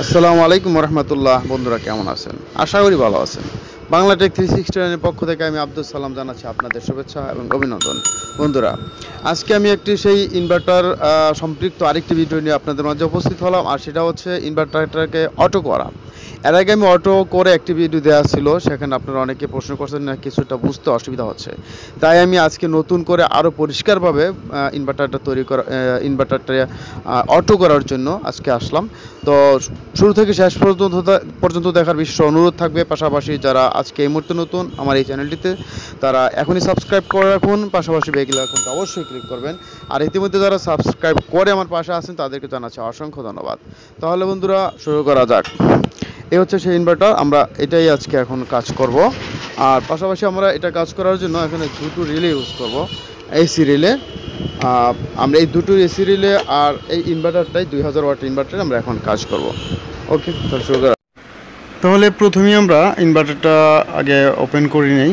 আসসালামু আলাইকুম রহমতুল্লাহ। বন্ধুরা কেমন আছেন? আশা করি ভালো আছেন। বাংলা টেক 369 এর পক্ষ থেকে আমি আব্দুল সালাম জানাচ্ছি আপনাদের শুভেচ্ছা এবং অভিনন্দন। বন্ধুরা, আজকে আমি একটি সেই ইনভার্টার সম্পৃক্ত আরেকটি ভিডিও নিয়ে আপনাদের মাঝে উপস্থিত হলাম, আর সেটা হচ্ছে ইনভার্টারটাকে অটো করা। এর আগে আমি অটো করে একটি ভিডিও দেওয়া ছিল, সেখানে আপনারা অনেকে প্রশ্ন করছেন না, কিছুটা বুঝতে অসুবিধা হচ্ছে। তাই আমি আজকে নতুন করে আরও পরিষ্কারভাবে ইনভার্টারটা অটো করার জন্য আজকে আসলাম। তো শুরু থেকে শেষ পর্যন্ত দেখার বিশেষ অনুরোধ থাকবে। পাশাপাশি যারা আজকে এই মুহূর্তে নতুন আমার এই চ্যানেলটিতে, তারা এখনই সাবস্ক্রাইব করে রাখুন। পাশাপাশি বেল আইকনটা অবশ্যই ক্লিক করবেন। আর ইতিমধ্যে যারা সাবস্ক্রাইব করে আমার পাশে আছেন তাদেরকে জানাচ্ছি অসংখ্য ধন্যবাদ। তাহলে বন্ধুরা শুরু করা যাক। এই হচ্ছে সেই ইনভার্টার, আমরা এটাই আজকে এখন কাজ করব। আর পাশাপাশি আমরা এটা কাজ করার জন্য এখানে দুটো রিলে ইউজ করব, এসি রিলে। আমরা এই দুটো এসি রিলে আর এই ইনভার্টারটাই 2000 ওয়াট ইনভার্টারে আমরা এখন কাজ করব। ওকে, তাহলে শুরু করা। তাহলে প্রথমেই আমরা ইনভার্টারটা আগে ওপেন করে নেই,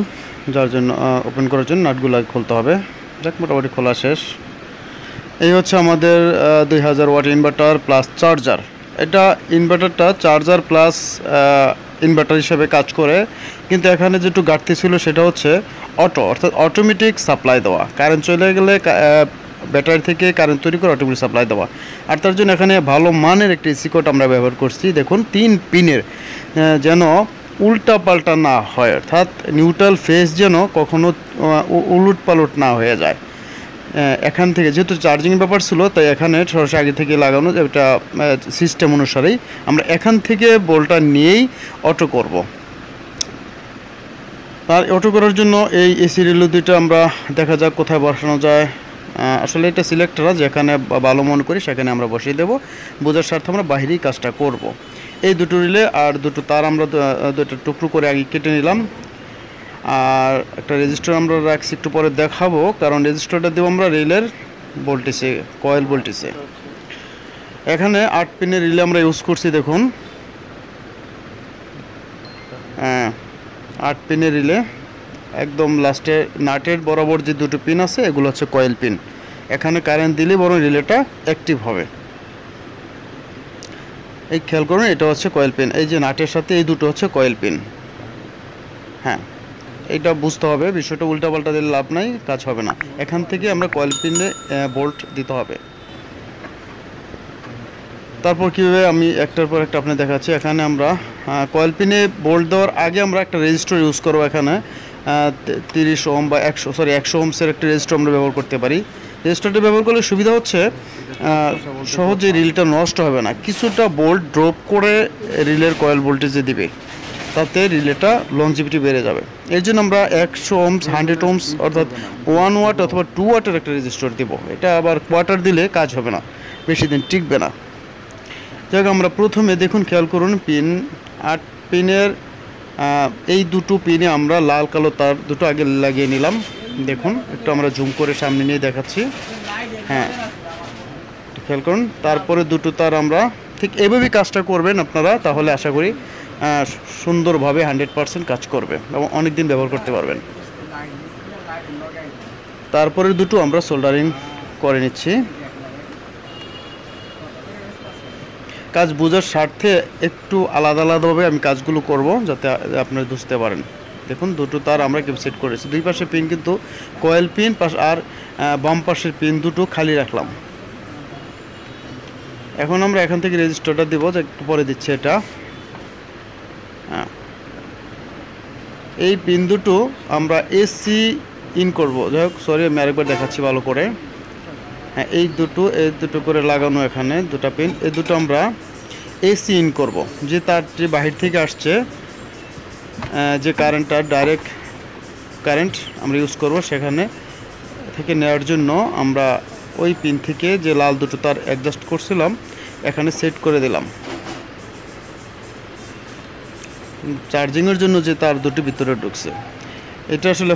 যার জন্য ওপেন করার জন্য নাটগুলো খুলতে হবে। যাক, মোটামুটি খোলা শেষ। এই হচ্ছে আমাদের 2000 ওয়াট ইনভার্টার প্লাস চার্জার। এটা ইনভার্টারটা চার্জার প্লাস ইনভার্টার হিসেবে কাজ করে, কিন্তু এখানে যেটু ঘাটতি ছিল সেটা হচ্ছে অর্থাৎ অটোমেটিক সাপ্লাই দেওয়া। কারেন্ট চলে গেলে ব্যাটারি থেকে কারেন্ট তৈরি করে অটোমেটিক সাপ্লাই দেওয়া। আর তার জন্য এখানে ভালো মানের একটি এসি কোড আমরা ব্যবহার করছি। দেখুন, 3 পিনের যেন উল্টা পাল্টা না হয়, অর্থাৎ নিউট্রাল ফেজ যেন কখনো উলট পালট না হয়ে যায়। এখান থেকে যেহেতু চার্জিং ব্যাপার ছিল, তাই এখানে সরাসরি আগে থেকে লাগানো, এটা সিস্টেম অনুসারেই আমরা এখান থেকে বোল্টটা নিয়েই অটো করব। আর অটো করার জন্য এই এসি রিলে দুইটা আমরা দেখা যাক কোথায় বসানো যায়। আসলে এটা সিলেক্টর, যেখানে ভালো মনে করি সেখানে আমরা বসিয়ে দেবো। বোঝার স্বার্থে আমরা বাহিরেই কাজটা করব। এই দুটো রিলে আর দুটো তার আমরা দুটো টুকরো করে আগে কেটে নিলাম। আর একটা রেজিস্টার আমরা রাখছি, একটু পরে দেখাবো, কারণ রেজিস্টারটা দেবো আমরা রিলের ভোল্টেজে, কয়েল ভোল্টেজে। এখানে 8 পিনের রিলে আমরা ইউজ করছি। দেখুন, 8 পিনের রিলে, একদম লাস্টে নাটের বরাবর যে দুটো পিন আছে এগুলো হচ্ছে কয়েল পিন। এখানে কারেন্ট দিলে বরং রিলেটা অ্যাক্টিভ হবে। এই খেয়াল করুন, এটা হচ্ছে কয়েল পিন। এই যে নাটের সাথে এই দুটো হচ্ছে কয়েল পিন। হ্যাঁ, এইটা বুঝতে হবে, বিষয়টা উল্টাপাল্টা দিলে লাভ নাই, কাজ হবে না। এখান থেকে আমরা কয়েল পিনে বোল্ট দিতে হবে। তারপর কীভাবে আমি একটার পর একটা আপনি দেখাচ্ছি। এখানে আমরা কয়েল পিনে বোল্ট দেওয়ার আগে আমরা একটা রেজিস্টার ইউজ করবো। এখানে 30 ওহম বা 100 ওহমসের একটা রেজিস্টার আমরা ব্যবহার করতে পারি। রেজিস্টারটা ব্যবহার করলে সুবিধা হচ্ছে সহজে রিলটা নষ্ট হবে না। কিছুটা বোল্ট ড্রপ করে রিলের কয়েল ভোল্টেজে দিবে, তাতে রিলেটা লংজিভিটি বেড়ে যাবে। এর জন্য আমরা 100 ওহমস, 100 ওহমস অর্থাৎ 1 ওয়াট অথবা 2 ওয়াটের একটা রেজিস্টার দেব। এটা আবার কোয়ার্টার দিলে কাজ হবে না, বেশি দিন টিকবে না। যাক, আমরা প্রথমে দেখুন, খেয়াল করুন, পিন 8 পিনের এই দুটো পিনে আমরা লাল কালো তার দুটো আগে লাগিয়ে নিলাম। দেখুন, একটু আমরা জুম করে সামনে নিয়ে দেখাচ্ছি। হ্যাঁ, খেয়াল করুন। তারপরে দুটো তার আমরা ঠিক এভাবেই কাজটা করবেন আপনারা, তাহলে আশা করি সুন্দরভাবে 100% কাজ করবে এবং অনেক দিন ব্যবহার করতে পারবেন। তারপরে দুটো আমরা সোল্ডারিং করে নিচ্ছি। কাজ বোঝার স্বার্থে একটু আলাদা আলাদাভাবে আমি কাজগুলো করব, যাতে আপনারা বুঝতে পারেন। দেখুন, দুটো তার আমরা সেট করেছি। দুই পাশে পিন কিন্তু কয়েল পিন, আর বাম পাশের পিন দুটো খালি রাখলাম। এখন আমরা এখান থেকে রেজিস্টারটা দেবো, যে একটু পরে দিচ্ছি এটা। হ্যাঁ, এই পিন দুটো আমরা এসি ইন করব। যাই হোক, সরি, আমি আরেকবার দেখাচ্ছি ভালো করে। হ্যাঁ, এই দুটো করে লাগানো, এখানে দুটো পিন, এই দুটো আমরা এসি ইন করব। যে তারটি বাহির থেকে আসছে, যে কারেন্টটা ডাইরেক্ট কারেন্ট আমরা ইউজ করব, সেখানে থেকে নেওয়ার জন্য আমরা ওই পিন থেকে যে লাল দুটো তার অ্যাডজাস্ট করছিলাম এখানে সেট করে দিলাম। চার্জিংয়ের জন্য যে তার দুটো ভিতরে ঢুকছে, এটা আসলে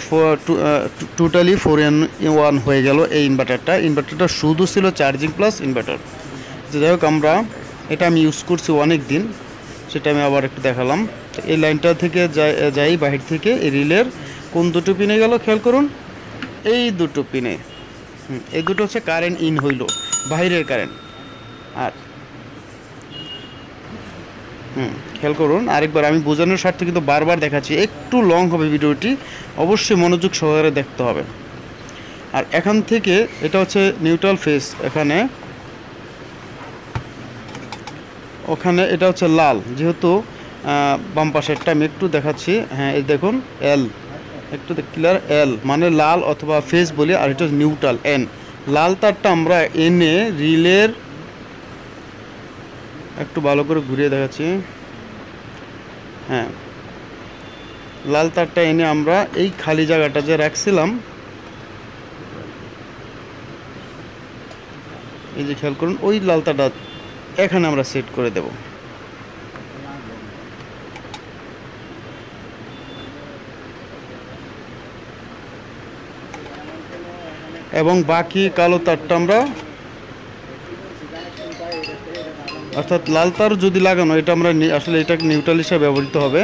টোটালি 4-in-1 হয়ে গেল এই ইনভার্টারটা শুধু ছিল চার্জিং প্লাস ইনভার্টার। যাই হোক, এটা আমি ইউজ করছি অনেক দিন, সেটা আমি আবার একটু দেখালাম। এই লাইনটা থেকে যাই বাহির থেকে এই রিলের কোন দুটো পিনে গেল, খেয়াল করুন, এই দুটো পিনে। এই দুটো হচ্ছে কারেন্ট ইন হইল, বাইরের কারেন্ট। আর খেয়াল করুন, আরেকবার আমি বোঝানোর স্বার্থে কিন্তু বারবার দেখাচ্ছি, একটু লং হবে ভিডিওটি, অবশ্যই মনোযোগ সহকারে দেখতে হবে। আর এখান থেকে এটা হচ্ছে নিউট্রাল ফেজ, ওখানে এটা হচ্ছে লাল, যেহেতু বাম পাশেরটা আমি একটু দেখাচ্ছি। হ্যাঁ, এই দেখুন এল, একটু ক্লিয়ার, এল মানে লাল অথবা ফেজ বলি, আর এটা হচ্ছে নিউট্রাল এন। লাল তারটা আমরা এনে রিলের, একটু ভালো করে ঘুরিয়ে দেখাচ্ছি। হ্যাঁ, লাল তারটা এনে আমরা এই খালি জায়গাটা যে রাখছিলাম, এই যে খেয়াল করুন, ওই লাল তারটা এখানে আমরা সেট করে দেব। এবং বাকি কালো তারটা আমরা, অর্থাৎ লাল তার যদি লাগানো, এটা আমরা আসলে এটা নিউট্রাল হিসাবে ব্যবহৃত হবে।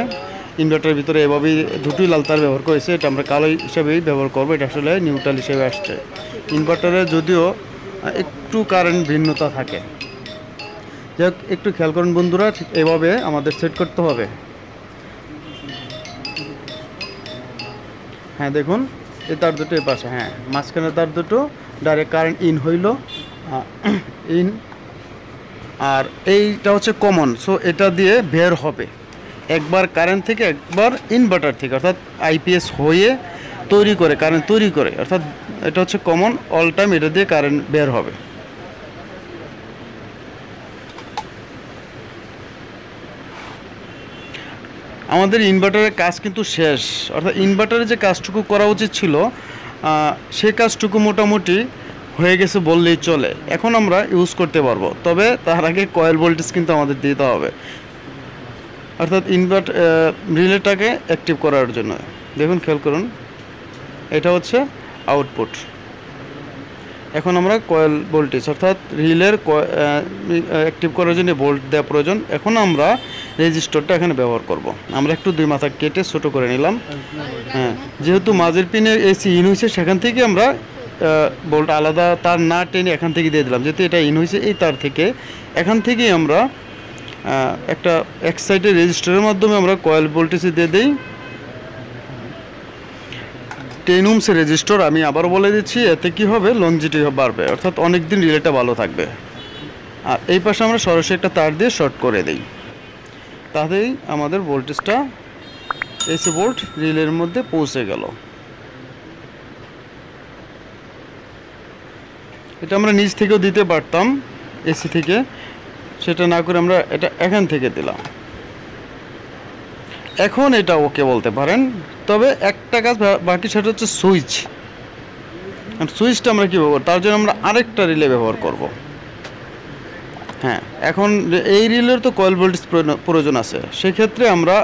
ইনভার্টারের ভিতরে এভাবেই দুটোই লাল তার ব্যবহার করেছে, এটা আমরা কালো হিসাবেই ব্যবহার করবো, এটা আসলে নিউট্রাল হিসেবে আসছে। ইনভার্টারে যদিও একটু কারেন্ট ভিন্নতা থাকে, যাই হোক একটু খেয়াল করুন বন্ধুরা, ঠিক এভাবে আমাদের সেট করতে হবে। হ্যাঁ দেখুন, এই তার দুটো এ পাশে, হ্যাঁ মাঝখানে তার দুটো ডাইরেক্ট কারেন্ট ইন হইল, ইন, আর এইটা হচ্ছে কমন, সো এটা দিয়ে বের হবে একবার কারেন্ট থেকে, একবার ইনভার্টার থেকে, অর্থাৎ আইপিএস হয়ে তৈরি করে, কারেন্ট তৈরি করে, অর্থাৎ এটা হচ্ছে কমন, অল টাইম এটা দিয়ে কারেন্ট বের হবে। আমাদের ইনভার্টারের কাজ কিন্তু শেষ, অর্থাৎ ইনভার্টারে যে কাজটুকু করা উচিত ছিল সেই কাজটুকু মোটামুটি হয়ে গেছে বললেই চলে। এখন আমরা ইউজ করতে পারবো, তবে তার আগে কয়েল ভোল্টেজ কিন্তু আমাদের দিতে হবে, অর্থাৎ রিলেটাকে অ্যাক্টিভ করার জন্য। দেখুন খেয়াল করুন, এটা হচ্ছে আউটপুট। এখন আমরা কয়েল ভোল্টেজ, অর্থাৎ রিলের অ্যাক্টিভ করার জন্য ভোল্ট দেওয়া প্রয়োজন। এখন আমরা রেজিস্টরটা এখানে ব্যবহার করব। আমরা একটু দুই মাথা কেটে ছোটো করে নিলাম। হ্যাঁ, যেহেতু মাঝের পিনে এসি ইন হয়েছে, সেখান থেকে আমরা ভোল্ট আলাদা তার না টেনে এখান থেকে দিয়ে দিলাম, যেহেতু এটা ইন হয়েছে এই তার থেকে। এখান থেকেই আমরা একটা এক সাইডে রেজিস্টরের মাধ্যমে আমরা কয়েল ভোল্টেজ দিয়ে দিই 10 ওহমসের রেজিস্টর। আমি আবার বলে দিচ্ছি, এতে কি হবে, লংজিটি বাড়বে, অর্থাৎ অনেক দিন রিলেটা ভালো থাকবে। আর এই পাশে আমরা সরাসরি একটা তার দিয়ে শর্ট করে দিই, তাতেই আমাদের ভোল্টেজটা এসি ভোল্ট রিলের মধ্যে পৌঁছে গেল। এটা আমরা নিচ থেকেও দিতে পারতাম, এসি থেকে, সেটা না করে আমরা এটা এখান থেকে দিলাম। এখন এটা ওকে বলতে পারেন, তবে একটা কাজ বাকি, সেটা হচ্ছে সুইচ। সুইচটা আমরা কী ব্যবহার, তার জন্য আমরা আরেকটা রিলে ব্যবহার করব। হ্যাঁ, এখন এই রিলের তো কয়েল ভোল্টেজ প্রয়োজন আছে, সেক্ষেত্রে আমরা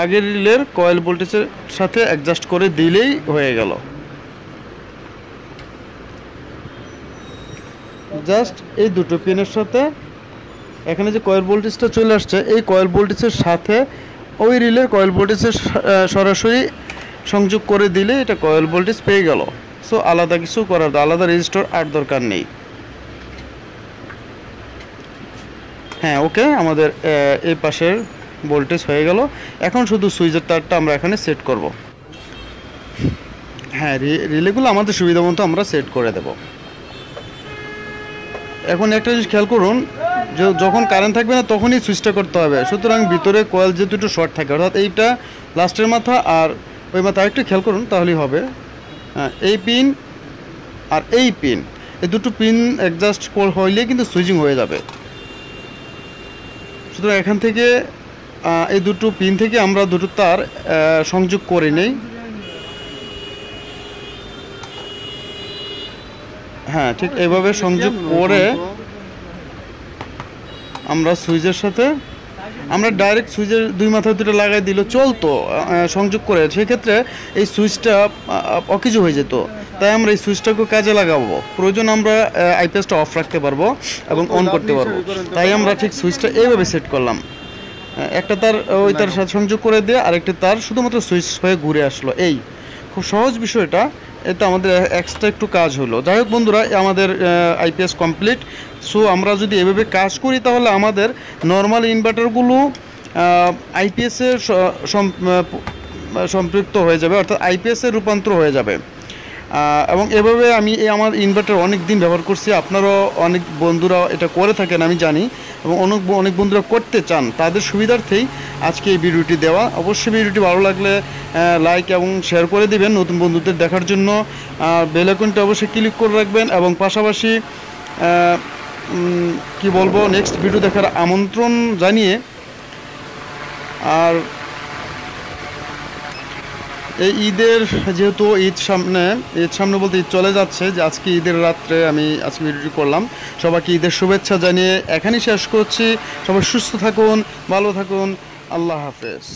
আগের রিলের কয়েল ভোল্টেজের সাথে অ্যাডজাস্ট করে দিলেই হয়ে গেল। জাস্ট এই দুটো পিনের সাথে এখানে যে কয়েল ভোল্টেজটা চলে আসছে, এই কয়েল ভোল্টেজের সাথে ওই রিলের কয়েল ভোল্টেজের সরাসরি সংযোগ করে দিলে এটা কয়েল ভোল্টেজ পেয়ে গেল। সো আলাদা কিছু করার, আলাদা রেজিস্টর আর দরকার নেই। হ্যাঁ, ওকে, আমাদের এই পাশের ভোল্টেজ হয়ে গেল। এখন শুধু সুইচের তারটা আমরা এখানে সেট করব। হ্যাঁ, রিলেগুলো আমাদের সুবিধা মতো আমরা সেট করে দেব। এখন একটা জিনিস খেয়াল করুন, যে যখন কারেন্ট থাকবে না তখনই সুইচটা করতে হবে, সুতরাং ভিতরে কয়েল যে দুটো শর্ট থাকে, অর্থাৎ এইটা লাস্টের মাথা আর ওই মাথা আরেকটু খেয়াল করুন, তাহলেই হবে। এই পিন আর এই পিন, এই দুটো পিন অ্যাডজাস্ট হইলে কিন্তু সুইচিং হয়ে যাবে। সুতরাং এখান থেকে এই দুটো পিন থেকে আমরা দুটো তার সংযোগ করে নেই। হ্যাঁ, ঠিক এইভাবে সংযোগ করে আমরা সুইচের সাথে, আমরা ডাইরেক্ট সুইচের দুই মাথা দুটো লাগাই দিলে চলতো সংযোগ করে, সেক্ষেত্রে এই সুইচটা অকেজো হয়ে যেত। তাই আমরা এই সুইচটাকে কাজে লাগাবো, প্রয়োজন আমরা আইপিএসটা অফ রাখতে পারবো এবং অন করতে পারবো। তাই আমরা ঠিক সুইচটা এইভাবে সেট করলাম, একটা তার ওই তার সাথে সংযোগ করে দিয়ে আরেকটা তার শুধুমাত্র সুইচ হয়ে ঘুরে আসলো। এই খুব সহজ বিষয়টা, এটা আমাদের এক্সট্রা একটু কাজ হলো। যাই হোক বন্ধুরা, আমাদের আইপিএস কমপ্লিট। সো আমরা যদি এভাবে কাজ করি তাহলে আমাদের নর্মাল ইনভার্টারগুলো আইপিএসের সম্পৃক্ত হয়ে যাবে, অর্থাৎ আইপিএসের রূপান্তর হয়ে যাবে। এবং এভাবে আমি আমার ইনভার্টার অনেক দিন ব্যবহার করছি। আপনারাও অনেক বন্ধুরা এটা করে থাকেন আমি জানি, এবং অনেক বন্ধুরা করতে চান, তাদের সুবিধার্থেই আজকে এই ভিডিওটি দেওয়া। অবশ্যই ভিডিওটি ভালো লাগলে লাইক এবং শেয়ার করে দিবেন নতুন বন্ধুদের দেখার জন্য। বেল আইকনটা অবশ্যই ক্লিক করে রাখবেন, এবং পাশাপাশি কি বলবো, নেক্সট ভিডিও দেখার আমন্ত্রণ জানিয়ে, আর এই ঈদের যেহেতু ঈদ সামনে বলতে ঈদ চলে যাচ্ছে, যে আজকে ঈদের রাত্রে আমি আজকে ভিডিওটি করলাম। সবাইকে ঈদের শুভেচ্ছা জানিয়ে এখানেই শেষ করছি। সবাই সুস্থ থাকুন, ভালো থাকুন, আল্লাহ হাফেজ।